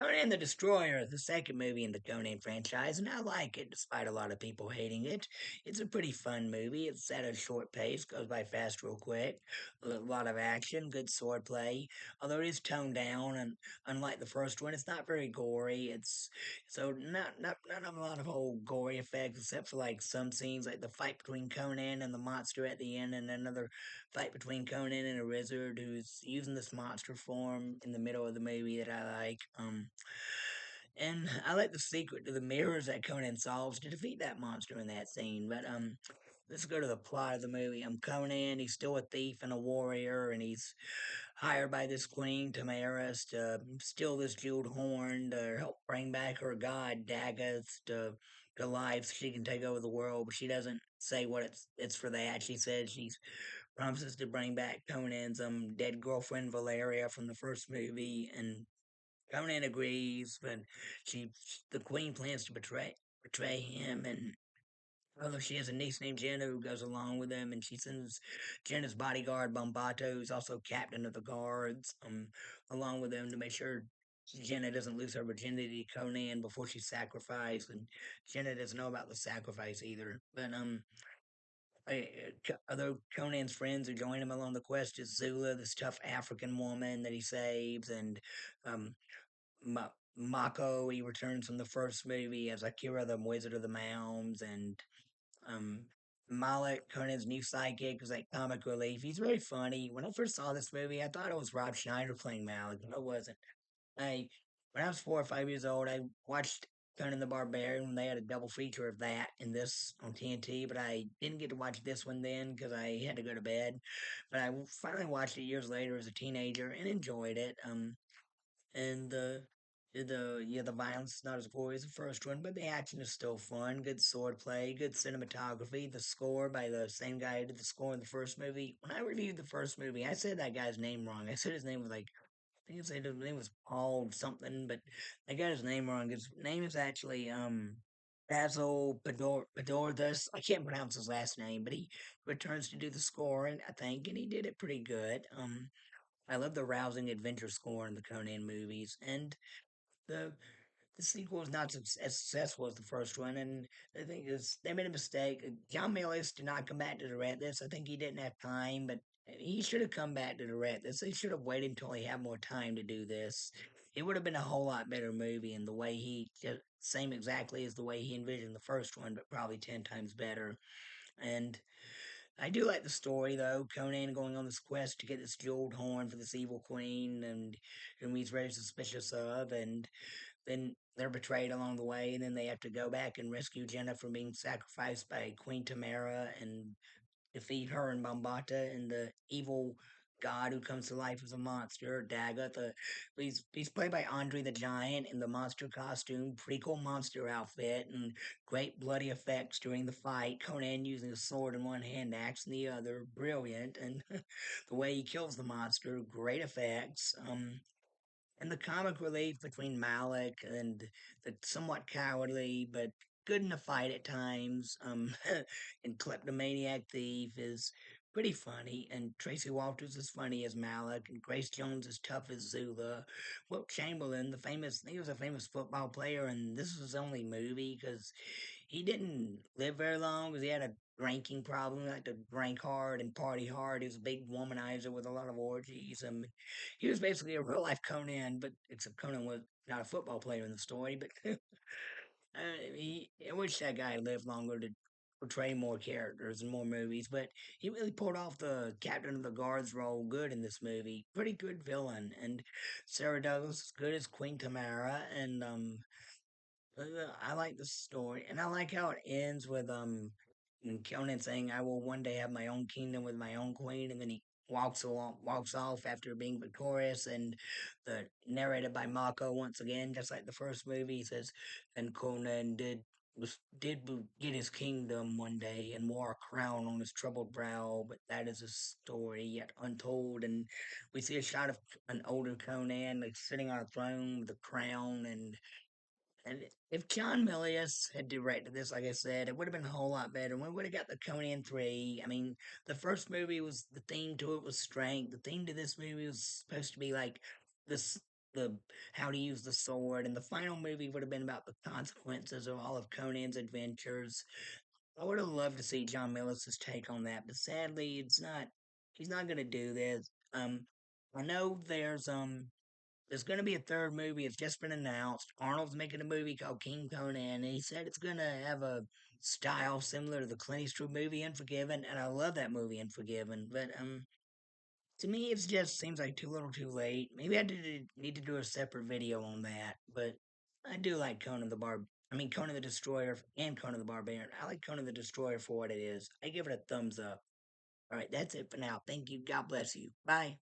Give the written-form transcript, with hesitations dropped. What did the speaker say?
Conan the Destroyer, the second movie in the Conan franchise, and I like it despite a lot of people hating it. It's a pretty fun movie. It's at a short pace, goes by fast real quick. A lot of action, good swordplay. Although it is toned down, and unlike the first one, it's not very gory. It's so not a lot of old gory effects, except for like some scenes, like the fight between Conan and the monster at the end, and another fight between Conan and a wizard who's using this monster form in the middle of the movie that I like. And I like the secret to the mirrors that Conan solves to defeat that monster in that scene. But let's go to the plot of the movie. Conan. He's still a thief and a warrior, and he's hired by this queen Tamaris to steal this jeweled horn to help bring back her god Daggett to life so she can take over the world. But she doesn't say what it's for that. She says she's promises to bring back Conan's dead girlfriend Valeria from the first movie, and Conan agrees, but the queen plans to betray him, and although she has a niece named Jenna who goes along with him, and she sends Jenna's bodyguard Bombato, who's also captain of the guards, along with him to make sure Jenna doesn't lose her virginity to Conan before she's sacrificed, and Jenna doesn't know about the sacrifice either. But other Conan's friends who join him along the quest is Zula, this tough African woman that he saves, and um, Mako. He returns from the first movie as Akira, the Wizard of the Mounds, and um, Malik, Conan's new sidekick, was like comic relief. He's very funny. When I first saw this movie, I thought it was Rob Schneider playing Malik, but it wasn't. I When I was 4 or 5 years old, I watched Conan the Barbarian. They had a double feature of that and this on TNT, but I didn't get to watch this one then because I had to go to bed. But I finally watched it years later as a teenager and enjoyed it. And the violence is not as gory as the first one, but the action is still fun. Good swordplay, good cinematography. The score by the same guy who did the score in the first movie. When I reviewed the first movie, I said that guy's name wrong. I said his name was like I think his name was Paul something, but I got his name wrong. His name is actually Basil Bedorthus. I can't pronounce his last name, but he returns to do the scoring, I think, and he did it pretty good. I love the rousing adventure score in the Conan movies, and the the sequel was not as successful as the first one, and I think they made a mistake. John Milius did not come back to direct this. I think he didn't have time, but he should have come back to direct this. They should have waited until he had more time to do this. It would have been a whole lot better movie, and the way same exactly as the way he envisioned the first one, but probably 10 times better. And I do like the story though. Conan going on this quest to get this jeweled horn for this evil queen, and whom he's very suspicious of, and then they're betrayed along the way, and then they have to go back and rescue Jenna from being sacrificed by Queen Tamara and defeat her and Bombata and the evil god who comes to life as a monster, Daggett. He's played by Andre the Giant in the monster costume, pretty cool monster outfit, and great bloody effects during the fight. Conan using a sword in one hand, axe in the other, brilliant, and the way he kills the monster, great effects. And the comic relief between Malik and the somewhat cowardly but good in the fight at times, and kleptomaniac thief is pretty funny. And Tracy Walters is funny as Malik, and Grace Jones is tough as Zula. Wilt Chamberlain, he was a famous football player, and this was his only movie because he didn't live very long because he had a drinking problem. He liked to drink hard and party hard. He was a big womanizer with a lot of orgies. He was basically a real life Conan, but except Conan was not a football player in the story. But I wish that guy lived longer to portray more characters and more movies. But he really pulled off the captain of the guards role good in this movie. Pretty good villain, and Sarah Douglas is good as Queen Tamara, and I like the story, and I like how it ends with Conan saying, "I will one day have my own kingdom with my own queen," and then he walks off after being victorious, and the narrated by Mako once again, just like the first movie. He says, "And Conan get his kingdom one day and wore a crown on his troubled brow, but that is a story yet untold." And we see a shot of an older Conan like sitting on a throne with a crown, and if John Milius had directed this, like I said, it would have been a whole lot better. We would have got the Conan 3. I mean, the first movie was the theme to it was strength. The theme to this movie was supposed to be like this. the how to use the sword, and the final movie would have been about the consequences of all of Conan's adventures. I would have loved to see John Millis's take on that, but sadly, it's not. He's not going to do this. I know there's going to be a third movie. It's just been announced. Arnold's making a movie called King Conan, and he said it's going to have a style similar to the Clint Eastwood movie Unforgiven, and I love that movie Unforgiven. But to me, it just seems like too little, too late. Maybe need to do a separate video on that. But I do like Conan the Destroyer and Conan the Barbarian. I like Conan the Destroyer for what it is. I give it a thumbs up. All right, that's it for now. Thank you. God bless you. Bye.